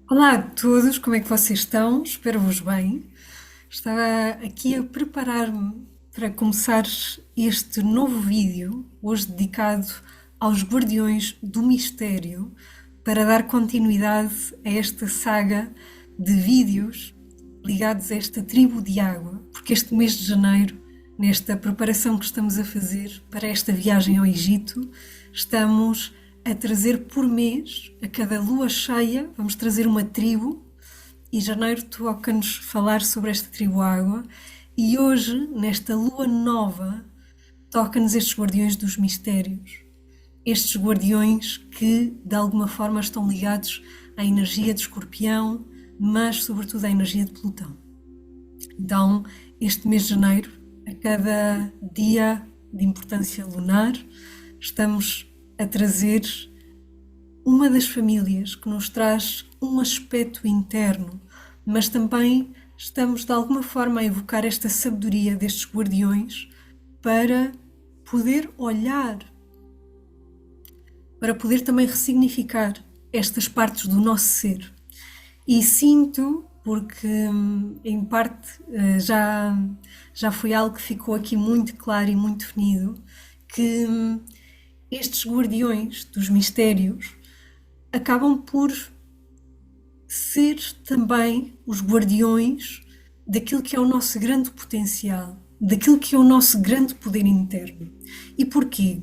Olá a todos, como é que vocês estão? Espero-vos bem. Estava aqui a preparar-me para começar este novo vídeo, hoje dedicado aos Guardiões do Mistério, para dar continuidade a esta saga de vídeos ligados a esta tribo de água, porque este mês de janeiro, nesta preparação que estamos a fazer para esta viagem ao Egito, estamos a trazer por mês, a cada lua cheia, vamos trazer uma tribo e janeiro toca-nos falar sobre esta tribo água e hoje, nesta lua nova, toca-nos estes guardiões dos mistérios. Estes guardiões que, de alguma forma, estão ligados à energia de Escorpião, mas, sobretudo, à energia de Plutão. Então, este mês de janeiro, a cada dia de importância lunar, estamos a trazer uma das famílias que nos traz um aspecto interno, mas também estamos de alguma forma a evocar esta sabedoria destes guardiões para poder olhar, para poder também ressignificar estas partes do nosso ser. E sinto, porque em parte já foi algo que ficou aqui muito claro e muito definido, que estes guardiões dos mistérios acabam por ser também os guardiões daquilo que é o nosso grande potencial, daquilo que é o nosso grande poder interno. E porquê?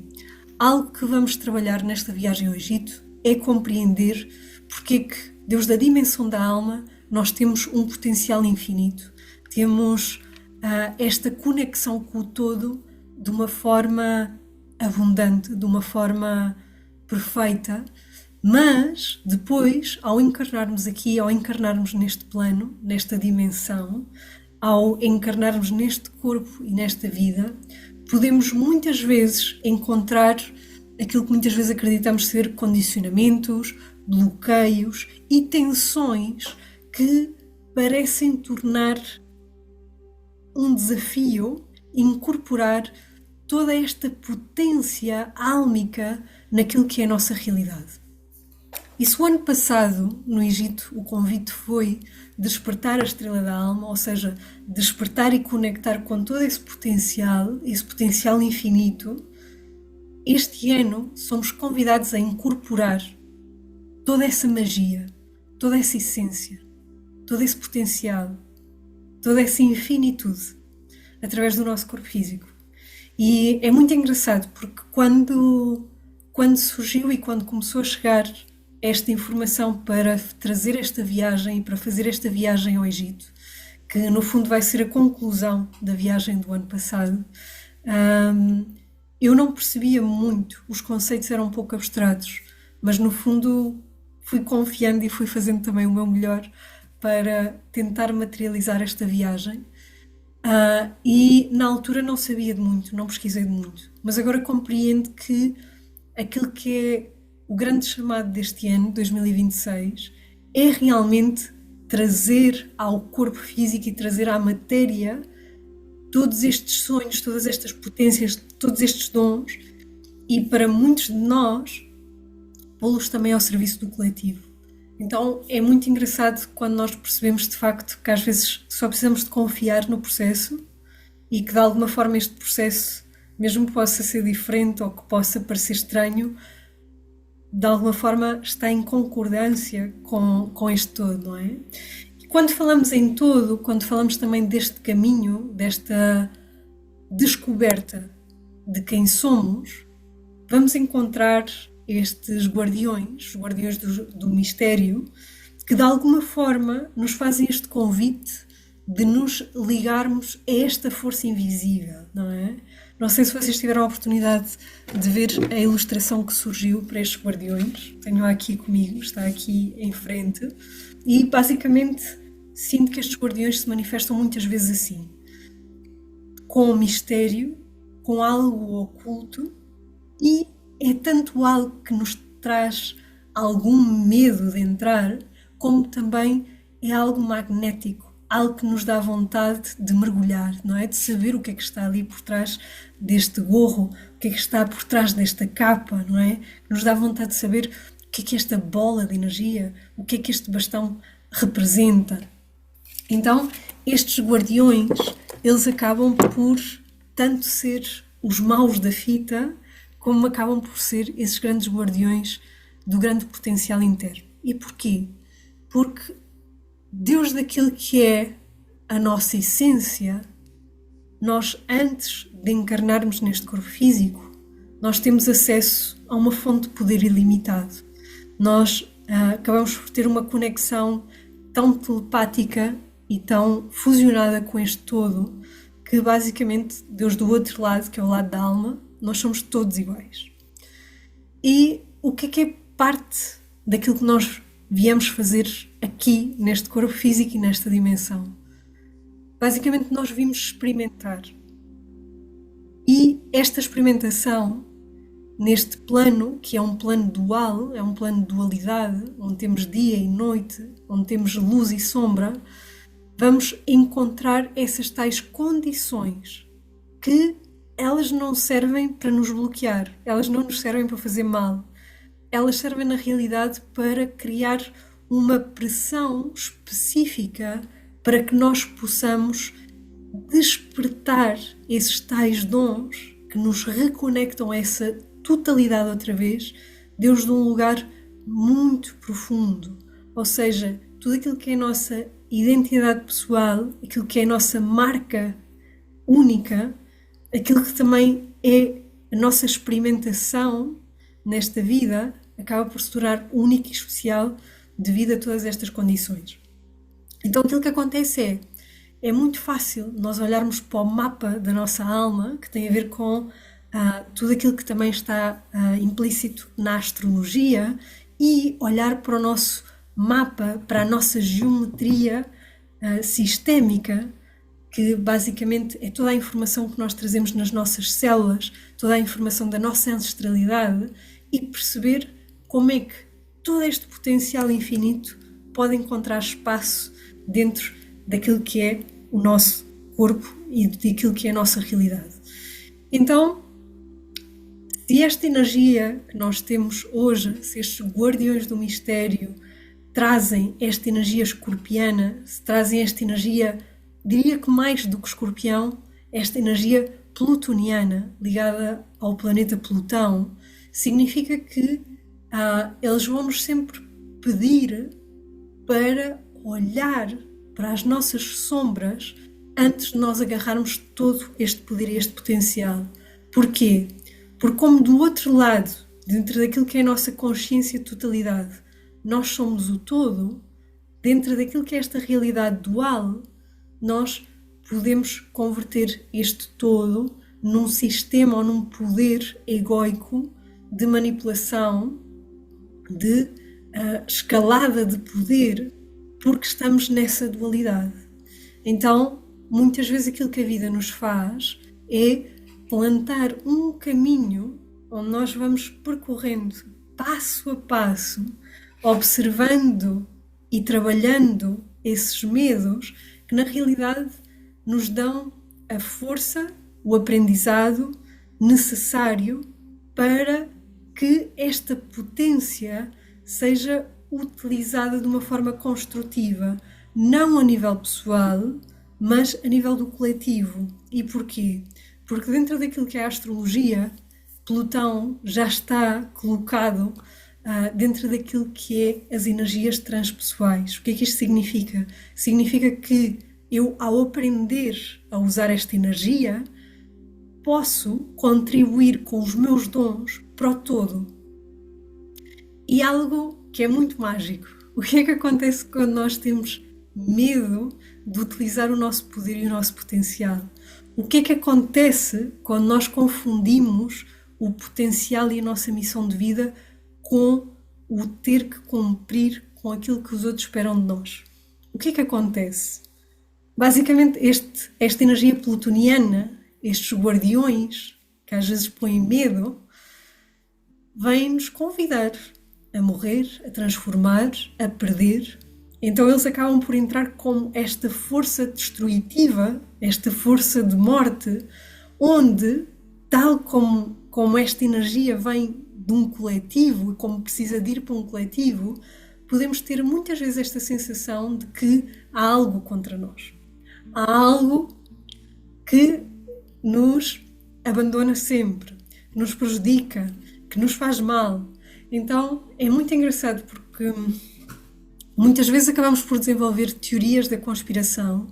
Algo que vamos trabalhar nesta viagem ao Egito é compreender porque é que Deus da dimensão da alma nós temos um potencial infinito, temos esta conexão com o todo de uma forma abundante, de uma forma perfeita, mas depois, ao encarnarmos aqui, ao encarnarmos neste plano, nesta dimensão, ao encarnarmos neste corpo e nesta vida, podemos muitas vezes encontrar aquilo que muitas vezes acreditamos ser condicionamentos, bloqueios e tensões que parecem tornar um desafio incorporar toda esta potência álmica naquilo que é a nossa realidade. E se o ano passado, no Egito, o convite foi despertar a estrela da alma, ou seja, despertar e conectar com todo esse potencial infinito, este ano somos convidados a incorporar toda essa magia, toda essa essência, todo esse potencial, toda essa infinitude através do nosso corpo físico. E é muito engraçado porque quando surgiu e quando começou a chegar esta informação para trazer esta viagem e para fazer esta viagem ao Egito, que no fundo vai ser a conclusão da viagem do ano passado, eu não percebia muito, os conceitos eram um pouco abstratos, mas no fundo fui confiando e fui fazendo também o meu melhor para tentar materializar esta viagem. E na altura não sabia de muito, não pesquisei de muito, mas agora compreendo que aquilo que é o grande chamado deste ano, 2026, é realmente trazer ao corpo físico e trazer à matéria todos estes sonhos, todas estas potências, todos estes dons e para muitos de nós pô-los também ao serviço do coletivo. Então é muito engraçado quando nós percebemos de facto que às vezes só precisamos de confiar no processo e que de alguma forma este processo, mesmo que possa ser diferente ou que possa parecer estranho, de alguma forma está em concordância com este todo, não é? E quando falamos em todo, quando falamos também deste caminho, desta descoberta de quem somos, vamos encontrar estes guardiões, os guardiões do mistério, que de alguma forma nos fazem este convite de nos ligarmos a esta força invisível, não é? Não sei se vocês tiveram a oportunidade de ver a ilustração que surgiu para estes guardiões. Tenho aqui comigo, está aqui em frente. E basicamente sinto que estes guardiões se manifestam muitas vezes assim. Com o mistério, com algo oculto, e é tanto algo que nos traz algum medo de entrar, como também é algo magnético, algo que nos dá vontade de mergulhar, não é? De saber o que é que está ali por trás deste gorro, o que é que está por trás desta capa, não é? Que nos dá vontade de saber que é que esta bola de energia, o que é que este bastão representa. Então, estes guardiões, eles acabam por tanto ser os maus da fita, como acabam por ser esses grandes guardiões do grande potencial interno. E porquê? Porque Deus, daquilo que é a nossa essência, nós, antes de encarnarmos neste corpo físico, nós temos acesso a uma fonte de poder ilimitado. Nós acabamos por ter uma conexão tão telepática e tão fusionada com este todo, que basicamente Deus do outro lado, que é o lado da alma, nós somos todos iguais. E o que é parte daquilo que nós viemos fazer aqui, neste corpo físico e nesta dimensão? Basicamente nós vimos experimentar. E esta experimentação, neste plano, que é um plano dual, é um plano de dualidade, onde temos dia e noite, onde temos luz e sombra, vamos encontrar essas tais condições que elas não servem para nos bloquear, elas não nos servem para fazer mal, elas servem na realidade para criar uma pressão específica para que nós possamos despertar esses tais dons que nos reconectam a essa totalidade outra vez, Deus de um lugar muito profundo, ou seja, tudo aquilo que é a nossa identidade pessoal, aquilo que é a nossa marca única, aquilo que também é a nossa experimentação nesta vida, acaba por se tornar única e especial devido a todas estas condições. Então aquilo que acontece é muito fácil nós olharmos para o mapa da nossa alma, que tem a ver com tudo aquilo que também está implícito na astrologia, e olhar para o nosso mapa, para a nossa geometria sistémica, que basicamente é toda a informação que nós trazemos nas nossas células, toda a informação da nossa ancestralidade, e perceber como é que todo este potencial infinito pode encontrar espaço dentro daquilo que é o nosso corpo e daquilo que é a nossa realidade. Então, se esta energia que nós temos hoje, se estes guardiões do mistério trazem esta energia escorpiana, se trazem esta energia, diria que mais do que escorpião, esta energia plutoniana ligada ao planeta Plutão, significa que eles vão-nos sempre pedir para olhar para as nossas sombras antes de nós agarrarmos todo este poder e este potencial. Porquê? Porque como do outro lado, dentro daquilo que é a nossa consciência de totalidade, nós somos o todo, dentro daquilo que é esta realidade dual, nós podemos converter este todo num sistema ou num poder egóico de manipulação, de escalada de poder, porque estamos nessa dualidade. Então, muitas vezes aquilo que a vida nos faz é plantar um caminho onde nós vamos percorrendo passo a passo, observando e trabalhando esses medos que na realidade nos dão a força, o aprendizado necessário para que esta potência seja utilizada de uma forma construtiva, não a nível pessoal, mas a nível do coletivo. E porquê? Porque dentro daquilo que é a astrologia, Plutão já está colocado dentro daquilo que é as energias transpessoais. O que é que isto significa? Significa que eu, ao aprender a usar esta energia, posso contribuir com os meus dons para o todo. E algo que é muito mágico. O que é que acontece quando nós temos medo de utilizar o nosso poder e o nosso potencial? O que é que acontece quando nós confundimos o potencial e a nossa missão de vida com o ter que cumprir com aquilo que os outros esperam de nós? O que é que acontece? Basicamente, esta energia plutoniana, estes guardiões, que às vezes põem medo, vêm-nos convidar a morrer, a transformar, a perder. Então eles acabam por entrar como esta força destruitiva, esta força de morte, onde, tal como esta energia vem de um coletivo e como precisa de ir para um coletivo, podemos ter muitas vezes esta sensação de que há algo contra nós. Há algo que nos abandona sempre, que nos prejudica, que nos faz mal. Então é muito engraçado porque muitas vezes acabamos por desenvolver teorias da conspiração,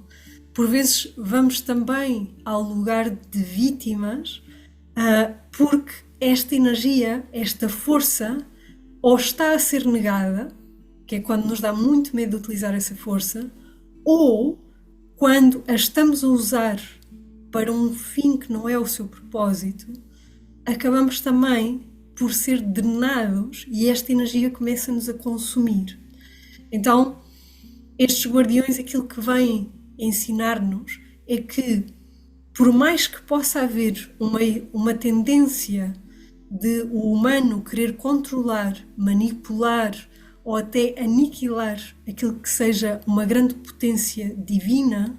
por vezes vamos também ao lugar de vítimas, porque esta energia, esta força, ou está a ser negada, que é quando nos dá muito medo de utilizar essa força, ou quando a estamos a usar para um fim que não é o seu propósito, acabamos também por ser drenados e esta energia começa-nos a consumir. Então, estes guardiões, aquilo que vêm ensinar-nos é que, por mais que possa haver uma tendência de o humano querer controlar, manipular ou até aniquilar aquilo que seja uma grande potência divina,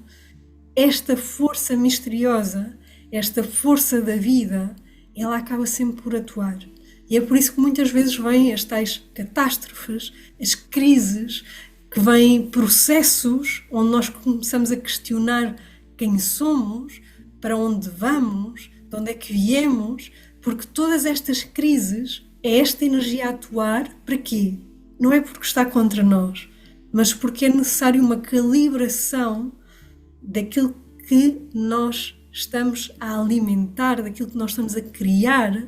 esta força misteriosa, esta força da vida, ela acaba sempre por atuar. E é por isso que muitas vezes vêm as tais catástrofes, as crises, que vêm processos onde nós começamos a questionar quem somos, para onde vamos, de onde é que viemos, porque todas estas crises é esta energia a atuar para quê? Não é porque está contra nós, mas porque é necessário uma calibração daquilo que nós estamos a alimentar, daquilo que nós estamos a criar,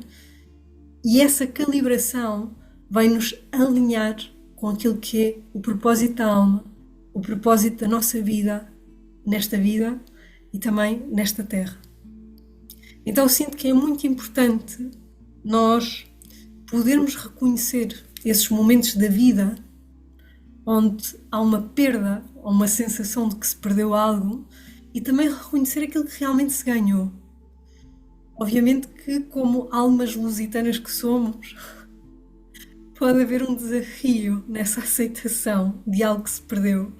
e essa calibração vai nos alinhar com aquilo que é o propósito da alma, o propósito da nossa vida, nesta vida e também nesta terra. Então eu sinto que é muito importante nós podermos reconhecer esses momentos da vida onde há uma perda ou uma sensação de que se perdeu algo e também reconhecer aquilo que realmente se ganhou. Obviamente que, como almas lusitanas que somos, pode haver um desafio nessa aceitação de algo que se perdeu,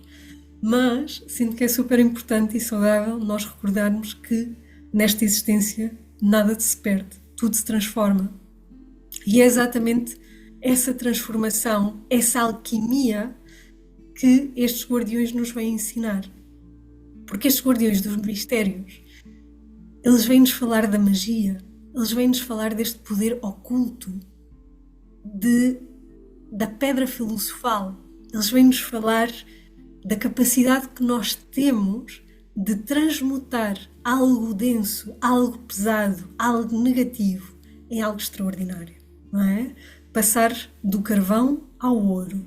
mas sinto que é super importante e saudável nós recordarmos que nesta existência nada se perde, tudo se transforma. E é exatamente essa transformação, essa alquimia que estes guardiões nos vêm ensinar. Porque estes guardiões dos mistérios, eles vêm-nos falar da magia, eles vêm-nos falar deste poder oculto, da pedra filosofal. Eles vêm-nos falar da capacidade que nós temos de transmutar algo denso, algo pesado, algo negativo em algo extraordinário, não é? Passar do carvão ao ouro,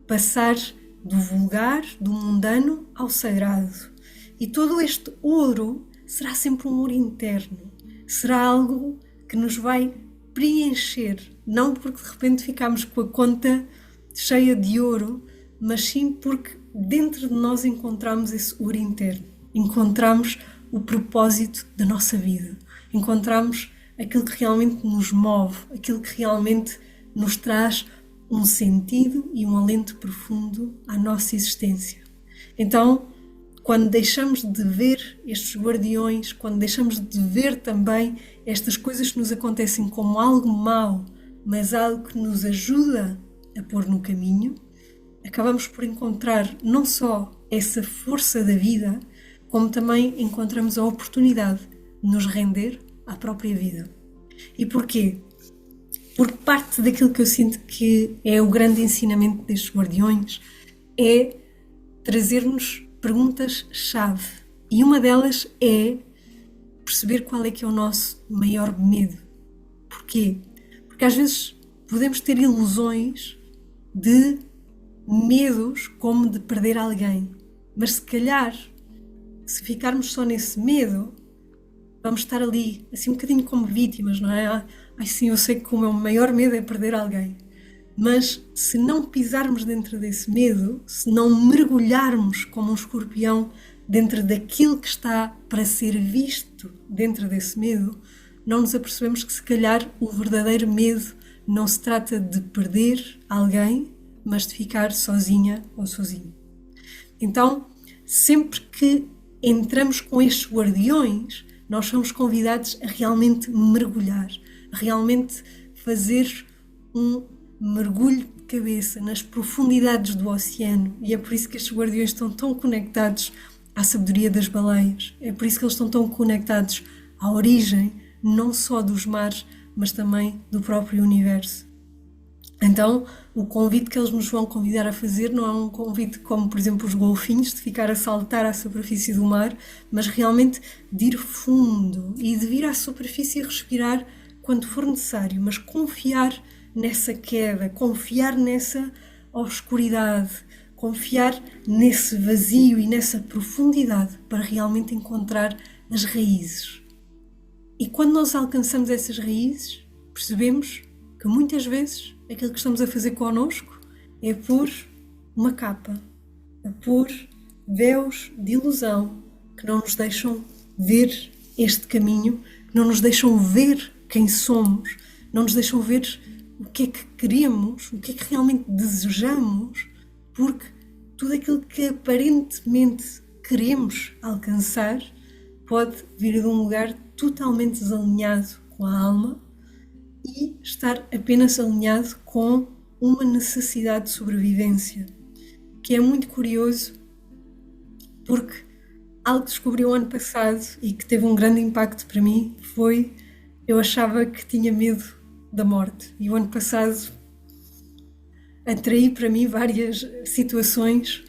passar do vulgar, do mundano ao sagrado. E todo este ouro será sempre um ouro interno, será algo que nos vai preencher, não porque de repente ficamos com a conta cheia de ouro, mas sim porque dentro de nós encontramos esse ouro interno, encontramos o propósito da nossa vida, encontramos aquilo que realmente nos move, aquilo que realmente nos traz um sentido e um alento profundo à nossa existência. Então, quando deixamos de ver estes guardiões, quando deixamos de ver também estas coisas que nos acontecem como algo mau, mas algo que nos ajuda a pôr no caminho, acabamos por encontrar não só essa força da vida, como também encontramos a oportunidade de nos render à própria vida. E porquê? Porque parte daquilo que eu sinto que é o grande ensinamento destes guardiões é trazer-nos perguntas-chave. E uma delas é perceber qual é que é o nosso maior medo. Porquê? Porque às vezes podemos ter ilusões de medos como de perder alguém. Mas se calhar, se ficarmos só nesse medo, vamos estar ali, assim um bocadinho como vítimas, não é? Ai sim, eu sei que o meu maior medo é perder alguém. Mas se não pisarmos dentro desse medo, se não mergulharmos como um escorpião dentro daquilo que está para ser visto dentro desse medo, não nos apercebemos que se calhar o verdadeiro medo não se trata de perder alguém, mas de ficar sozinha ou sozinho. Então, sempre que entramos com estes guardiões, nós somos convidados a realmente mergulhar, a realmente fazer um mergulho de cabeça nas profundidades do oceano, e é por isso que estes guardiões estão tão conectados à sabedoria das baleias, é por isso que eles estão tão conectados à origem, não só dos mares, mas também do próprio universo. Então, o convite que eles nos vão convidar a fazer não é um convite como, por exemplo, os golfinhos, de ficar a saltar à superfície do mar, mas realmente de ir fundo e de vir à superfície e respirar quando for necessário, mas confiar nessa queda, confiar nessa obscuridade, confiar nesse vazio e nessa profundidade para realmente encontrar as raízes. E quando nós alcançamos essas raízes, percebemos que muitas vezes aquilo que estamos a fazer connosco é pôr uma capa, é pôr véus de ilusão que não nos deixam ver este caminho, que não nos deixam ver quem somos, não nos deixam ver o que é que queremos, o que é que realmente desejamos, porque tudo aquilo que aparentemente queremos alcançar pode vir de um lugar totalmente desalinhado com a alma e estar apenas alinhado com uma necessidade de sobrevivência, que é muito curioso, porque algo que descobri o ano passado e que teve um grande impacto para mim foi: eu achava que tinha medo da morte, e o ano passado atraí para mim várias situações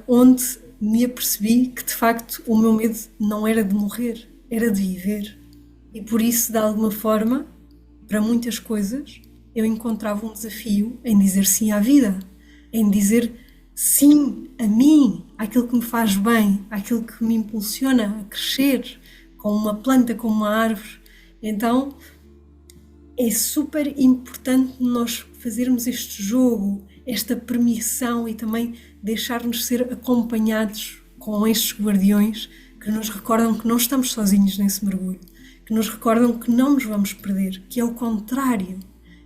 onde me apercebi que de facto o meu medo não era de morrer, era de viver. E por isso, de alguma forma, para muitas coisas, eu encontrava um desafio em dizer sim à vida, em dizer sim a mim, àquilo que me faz bem, àquilo que me impulsiona a crescer, como uma planta, como uma árvore. Então, é super importante nós fazermos este jogo, esta permissão, e também deixar-nos ser acompanhados com estes guardiões que nos recordam que não estamos sozinhos nesse mergulho, que nos recordam que não nos vamos perder, que é o contrário.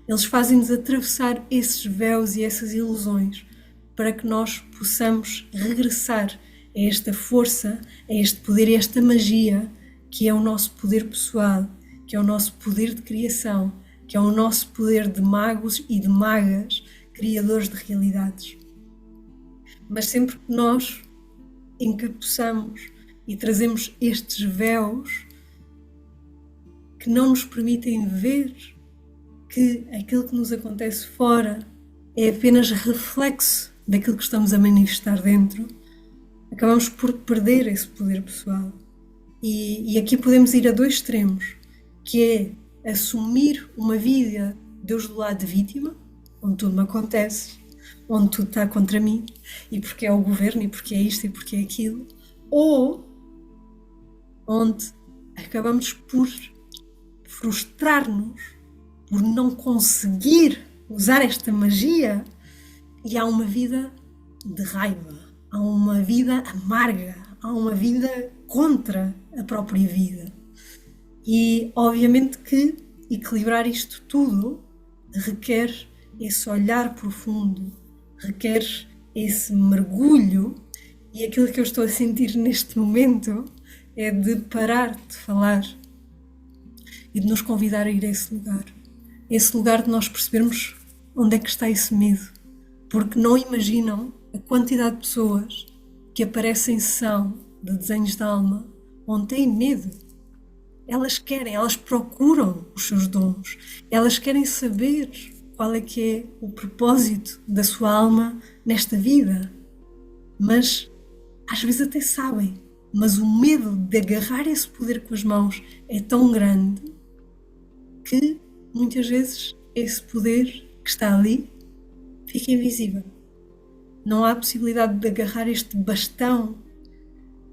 Eles fazem-nos atravessar esses véus e essas ilusões para que nós possamos regressar a esta força, a este poder e a esta magia que é o nosso poder pessoal, que é o nosso poder de criação, que é o nosso poder de magos e de magas, criadores de realidades. Mas sempre que nós encapuçamos e trazemos estes véus que não nos permitem ver que aquilo que nos acontece fora é apenas reflexo daquilo que estamos a manifestar dentro, acabamos por perder esse poder pessoal. E aqui podemos ir a dois extremos, que é assumir uma vida Deus do lado de vítima, onde tudo me acontece, onde tudo está contra mim, e porque é o governo, e porque é isto, e porque é aquilo, ou onde acabamos por frustrar-nos por não conseguir usar esta magia, e há uma vida de raiva, há uma vida amarga, há uma vida contra a própria vida. E obviamente que equilibrar isto tudo requer esse olhar profundo, requer esse mergulho, e aquilo que eu estou a sentir neste momento é de parar de falar e de nos convidar a ir a esse lugar de nós percebermos onde é que está esse medo, porque não imaginam a quantidade de pessoas que aparecem em sessão de desenhos da alma onde têm medo. Elas procuram os seus dons, elas querem saber qual é que é o propósito da sua alma nesta vida, mas às vezes até sabem, mas o medo de agarrar esse poder com as mãos é tão grande que muitas vezes esse poder que está ali fica invisível. Não há possibilidade de agarrar este bastão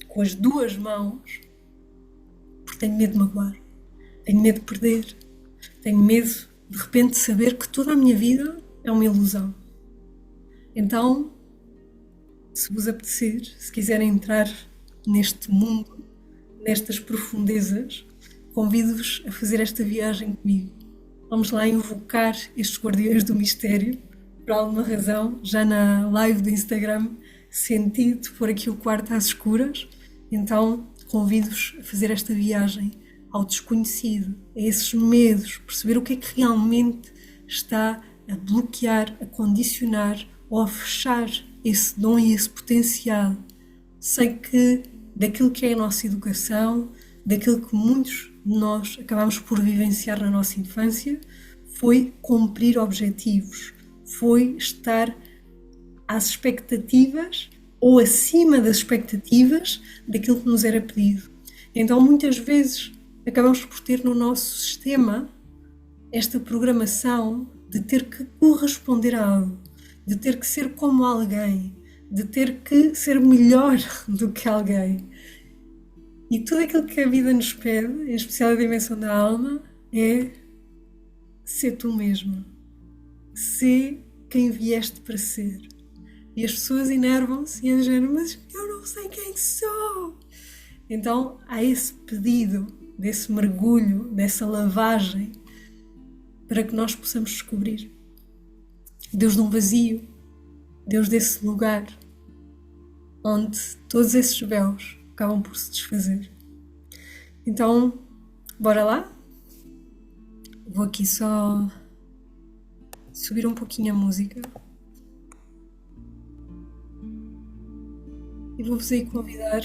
com as duas mãos, porque tenho medo de magoar, tenho medo de perder, tenho medo de repente de saber que toda a minha vida é uma ilusão. Então, se vos apetecer, se quiserem entrar neste mundo, nestas profundezas, convido-vos a fazer esta viagem comigo. Vamos lá invocar estes guardiões do mistério. Por alguma razão, já na live do Instagram, senti de pôr aqui o quarto às escuras. Então, convido-vos a fazer esta viagem ao desconhecido, a esses medos, perceber o que é que realmente está a bloquear, a condicionar ou a fechar esse dom e esse potencial. Sei que daquilo que é a nossa educação, daquilo que muitos de nós acabamos por vivenciar na nossa infância, foi cumprir objetivos, foi estar às expectativas ou acima das expectativas daquilo que nos era pedido. Então, muitas vezes, acabamos por ter no nosso sistema esta programação de ter que corresponder a algo, de ter que ser como alguém, de ter que ser melhor do que alguém. E tudo aquilo que a vida nos pede, em especial a dimensão da alma, é ser tu mesma. Ser quem vieste para ser. E as pessoas enervam-se e dizem, mas eu não sei quem sou. Então há esse pedido, desse mergulho, dessa lavagem, para que nós possamos descobrir Deus de um vazio, Deus desse lugar onde todos esses véus acabam por se desfazer. Então, bora lá? Vou aqui só subir um pouquinho a música e vou-vos aí convidar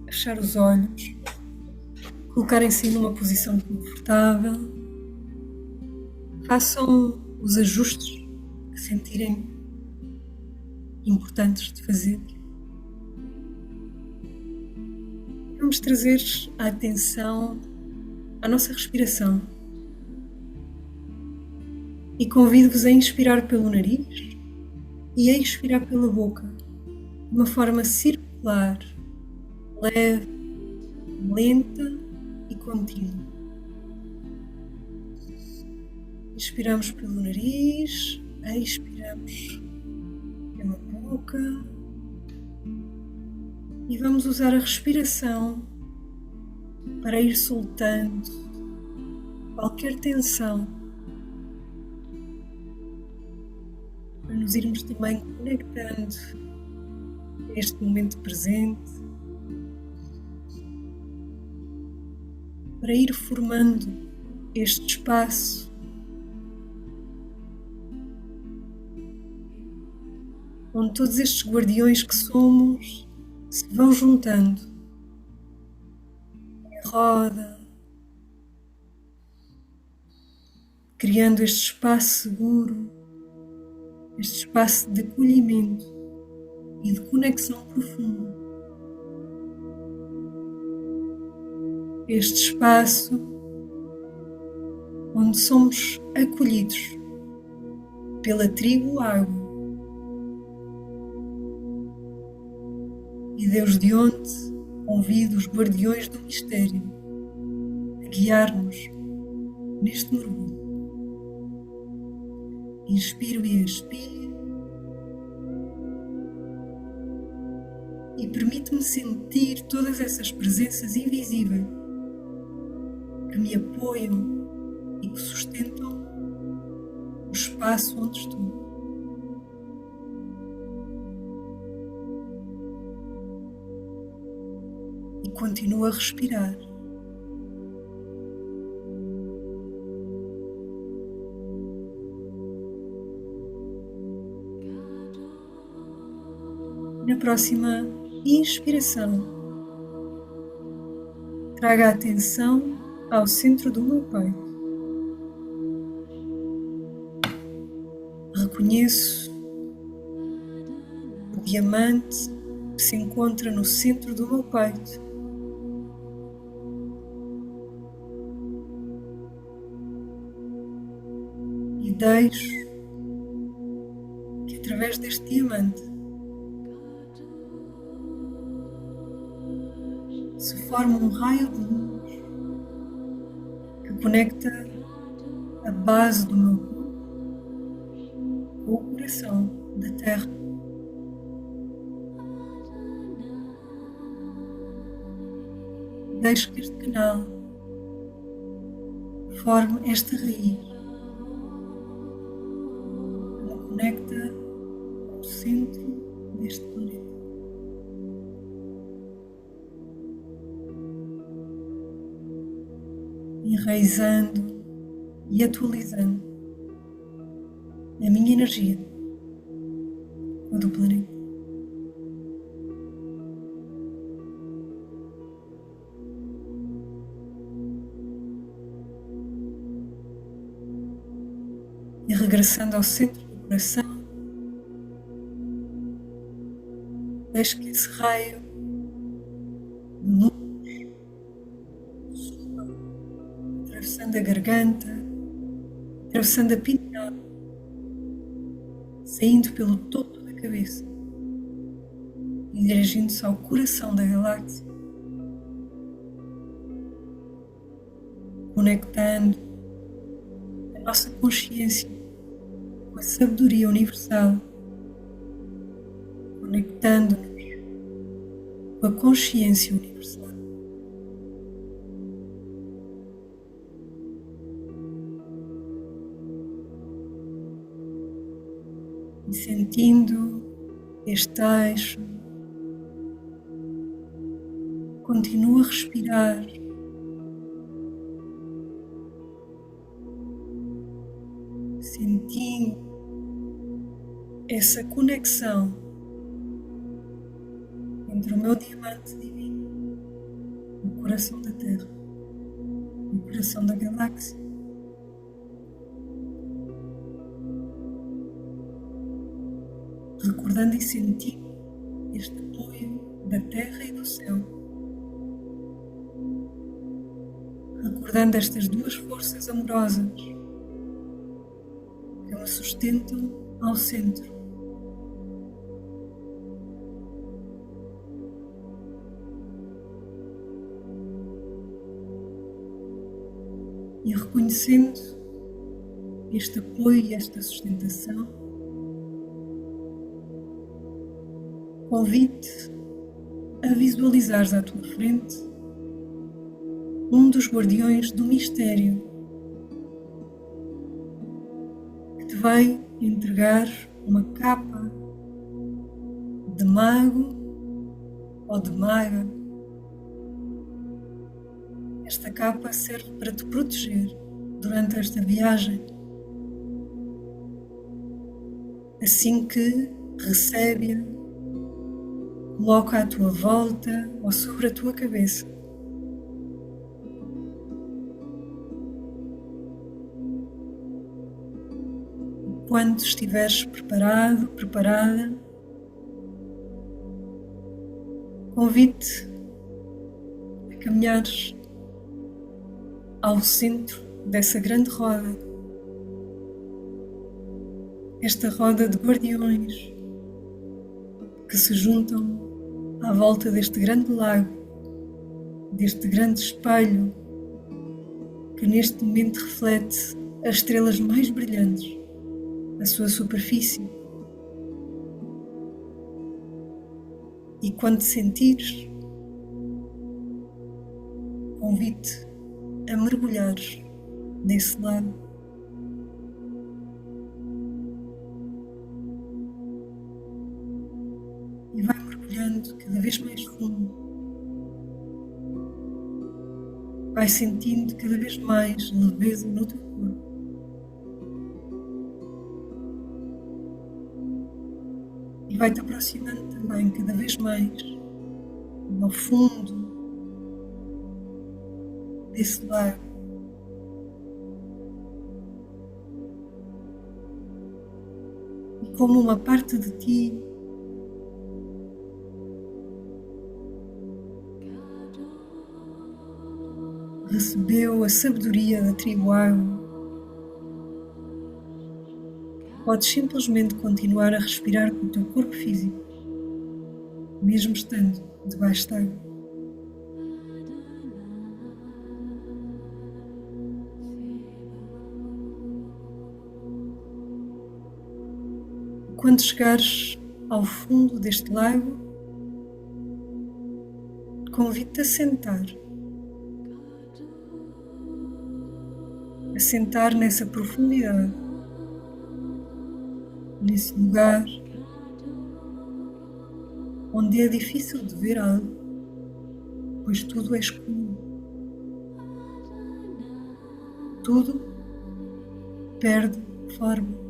a fechar os olhos, colocarem-se numa posição confortável, façam os ajustes que sentirem importantes de fazer. Vamos trazer a atenção à nossa respiração e convido-vos a inspirar pelo nariz e a expirar pela boca de uma forma circular, leve, lenta e contínua. Inspiramos pelo nariz, expiramos pela boca e vamos usar a respiração para ir soltando qualquer tensão, para nos irmos também conectando a este momento presente, para ir formando este espaço onde todos estes guardiões que somos se vão juntando em roda, criando este espaço seguro, este espaço de acolhimento e de conexão profunda. Este espaço onde somos acolhidos pela tribo água e Deus de onde convida os guardiões do mistério a guiar-nos neste mergulho. Inspiro e expiro e permito-me sentir todas essas presenças invisíveis que me apoiam e que sustentam o espaço onde estou. E continuo a respirar. Na próxima inspiração, traga a atenção ao centro do meu peito. Reconheço o diamante que se encontra no centro do meu peito. E deixo que através deste diamante se forma um raio de luz que conecta a base do meu corpo com o coração da Terra. Deixo que este canal forme esta raiz que me conecta ao centro deste planeta. Enraizando e atualizando a minha energia com a do planeta. E regressando ao centro do coração, deixe que esse raio de luz suba, atravessando a garganta, atravessando a pineal, saindo pelo topo da cabeça e dirigindo-se ao coração da galáxia, conectando a nossa consciência com a sabedoria universal, conectando-nos com a consciência universal. E sentindo este eixo, continua a respirar. Sentindo essa conexão entre o meu diamante divino, o coração da Terra, o coração da galáxia. Recordando e sentindo este apoio da Terra e do céu. Recordando estas duas forças amorosas que me sustentam ao centro. E reconhecendo este apoio e esta sustentação, convido-te a visualizares à tua frente um dos guardiões do mistério que te vai entregar uma capa de mago ou de maga. Esta capa serve para te proteger durante esta viagem. Assim que recebe-a, coloca à tua volta ou sobre a tua cabeça. Quando estiveres preparado, preparada, convido-te a caminhares ao centro dessa grande roda. Esta roda de guardiões que se juntam à volta deste grande lago, deste grande espelho que neste momento reflete as estrelas mais brilhantes, a sua superfície. E quando te sentires, convido-te a mergulhares nesse lago. E vai mergulhando cada vez mais fundo. Vai sentindo cada vez mais leveza no teu corpo. E vai-te aproximando também cada vez mais ao fundo desse lago. E como uma parte de ti recebeu a sabedoria da tribo água, podes simplesmente continuar a respirar com o teu corpo físico, mesmo estando debaixo de água. Quando chegares ao fundo deste lago, convido-te a sentar nessa profundidade, nesse lugar onde é difícil de ver algo, pois tudo é escuro. Tudo perde forma.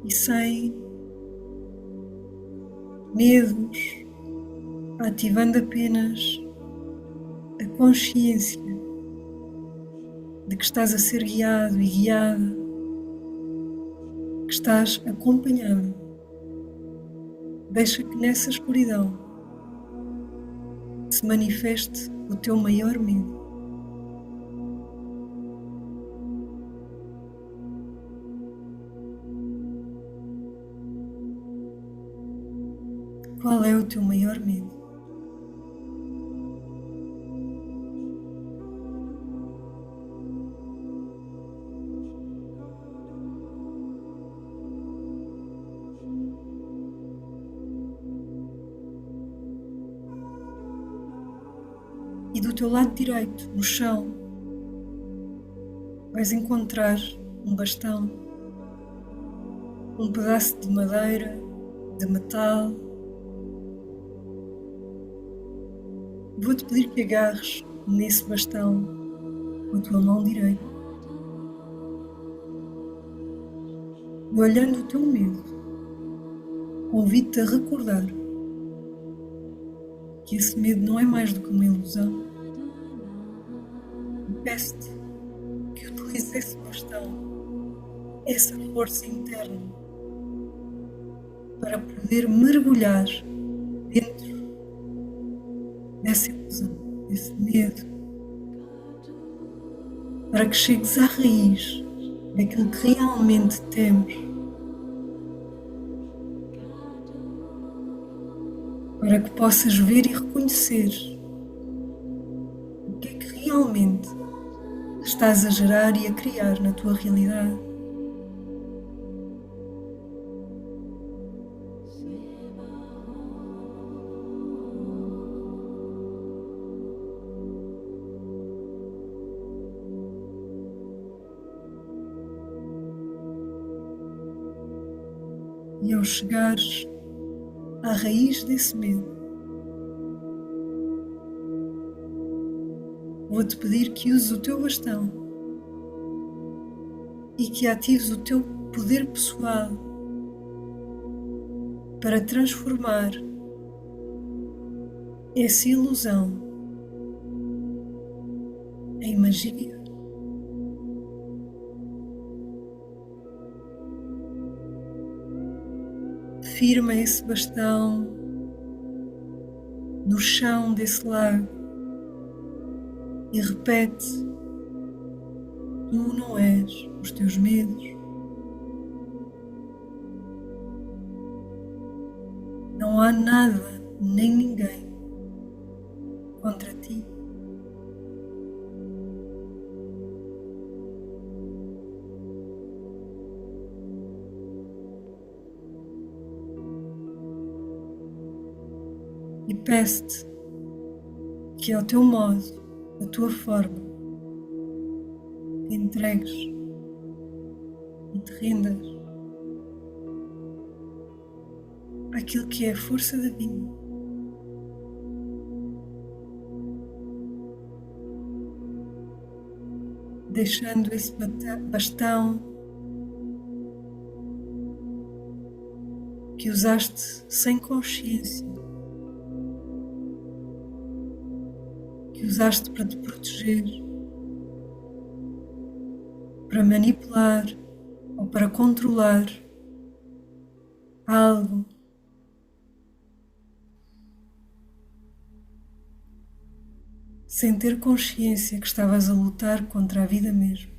e sem medos, ativando apenas a consciência de que estás a ser guiado e guiada, que estás acompanhado. Deixa que nessa escuridão se manifeste o teu maior medo. Qual é o teu maior medo? E do teu lado direito, no chão, vais encontrar um bastão, um pedaço de madeira, de metal. Vou-te pedir que agarres nesse bastão com a tua mão direita e, olhando o teu medo, convido-te a recordar que esse medo não é mais do que uma ilusão. E peço-te que utilize esse bastão, essa força interna, para poder mergulhar dentro dessa ilusão, desse medo, para que chegues à raiz daquilo que realmente temes, para que possas ver e reconhecer o que é que realmente estás a gerar e a criar na tua realidade. E ao chegares à raiz desse medo, vou-te pedir que uses o teu bastão e que atives o teu poder pessoal para transformar essa ilusão em magia. Firma esse bastão no chão desse lago e repete: tu não és os teus medos, não há nada nem ninguém contra ti. E peço-te que, ao teu modo, da tua forma, te entregues e te rendas àquilo que é a força da vida. Deixando esse bastão que usaste sem consciência, que usaste para te proteger, para manipular ou para controlar algo, sem ter consciência que estavas a lutar contra a vida mesmo.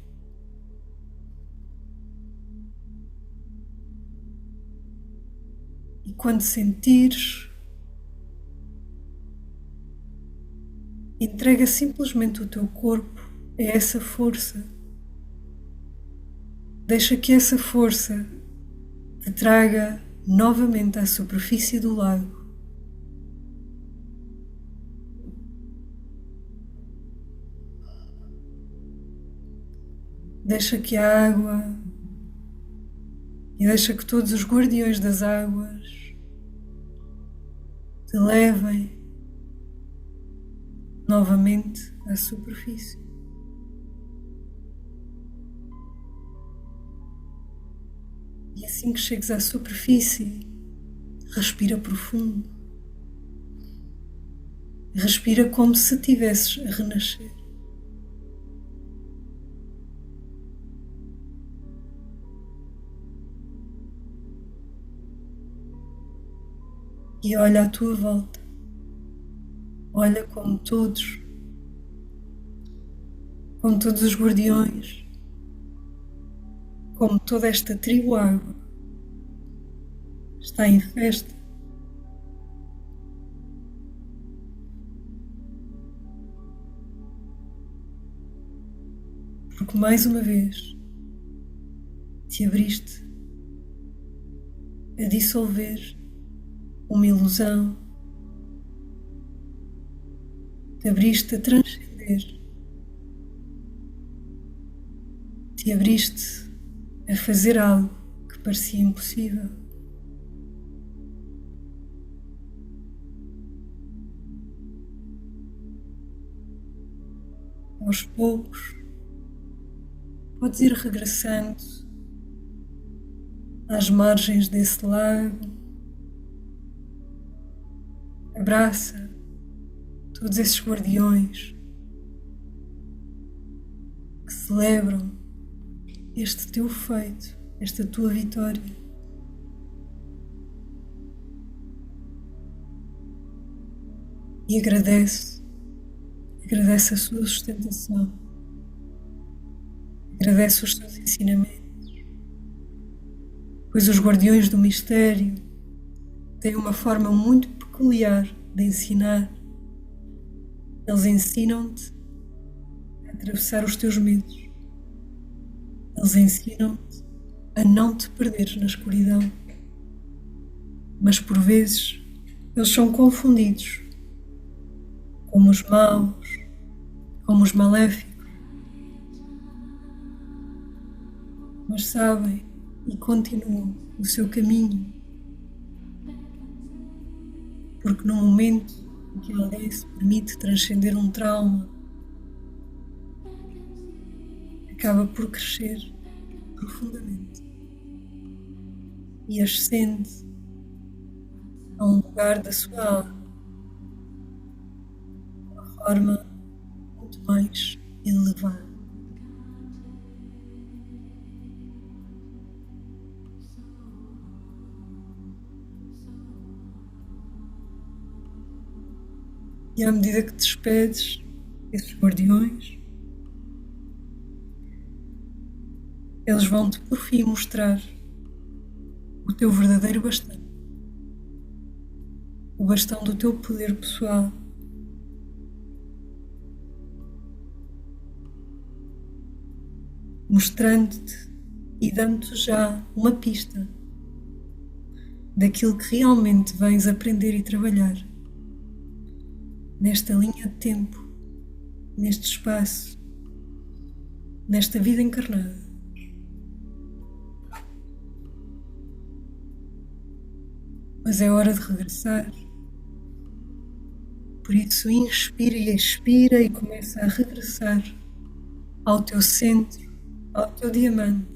E quando sentires, entrega simplesmente o teu corpo a essa força. Deixa que essa força te traga novamente à superfície do lago. Deixa que a água e deixa que todos os guardiões das águas te levem novamente à superfície. E assim que chegues à superfície, respira profundo. Respira como se estivesses a renascer. E olha à tua volta. Olha como todos os guardiões, como toda esta tribo água está em festa. Porque mais uma vez te abriste a dissolver uma ilusão, te abriste a transcender, te abriste a fazer algo que parecia impossível. Aos poucos, podes ir regressando às margens desse lago. Abraça todos esses guardiões que celebram este teu feito, esta tua vitória. E agradece a sua sustentação, agradece os seus ensinamentos, pois os guardiões do mistério têm uma forma muito peculiar de ensinar. Eles ensinam-te a atravessar os teus medos. Eles ensinam-te a não te perderes na escuridão. Mas por vezes eles são confundidos como os maus, como os maléficos. Mas sabem e continuam o seu caminho. Porque no momento em que alguém se permite transcender um trauma, acaba por crescer profundamente e ascende a um lugar da sua alma de uma forma muito mais elevada. E à medida que te despedes desses guardiões, eles vão-te por fim mostrar o teu verdadeiro bastão, o bastão do teu poder pessoal. Mostrando-te e dando-te já uma pista daquilo que realmente vens aprender e trabalhar nesta linha de tempo, neste espaço, nesta vida encarnada. Mas é hora de regressar. Por isso, inspira e expira e começa a regressar ao teu centro, ao teu diamante.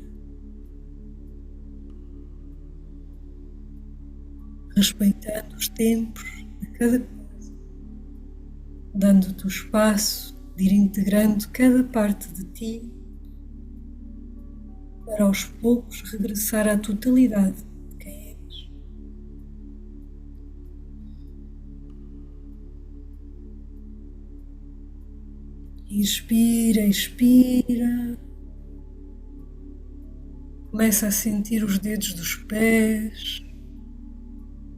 Respeitando os tempos de cada coisa, dando-te o espaço de ir integrando cada parte de ti para aos poucos regressar à totalidade de quem és. Inspira, expira. Começa a sentir os dedos dos pés,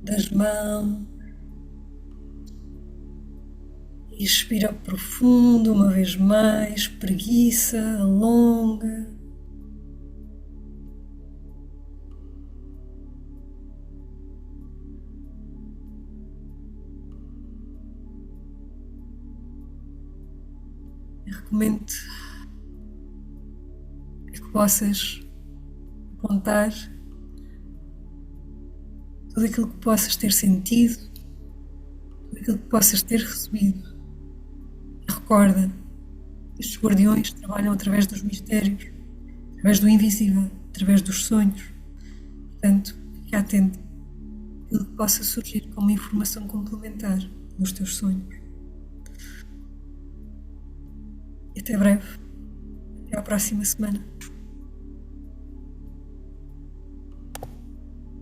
das mãos. Expira profundo uma vez mais, preguiça, alonga. Eu recomendo-te que possas apontar tudo aquilo que possas ter sentido, tudo aquilo que possas ter recebido. E recorda, estes guardiões trabalham através dos mistérios, através do invisível, através dos sonhos, Portanto, fique atento a tudo que possa surgir como informação complementar nos teus sonhos. E até breve. Até à próxima semana.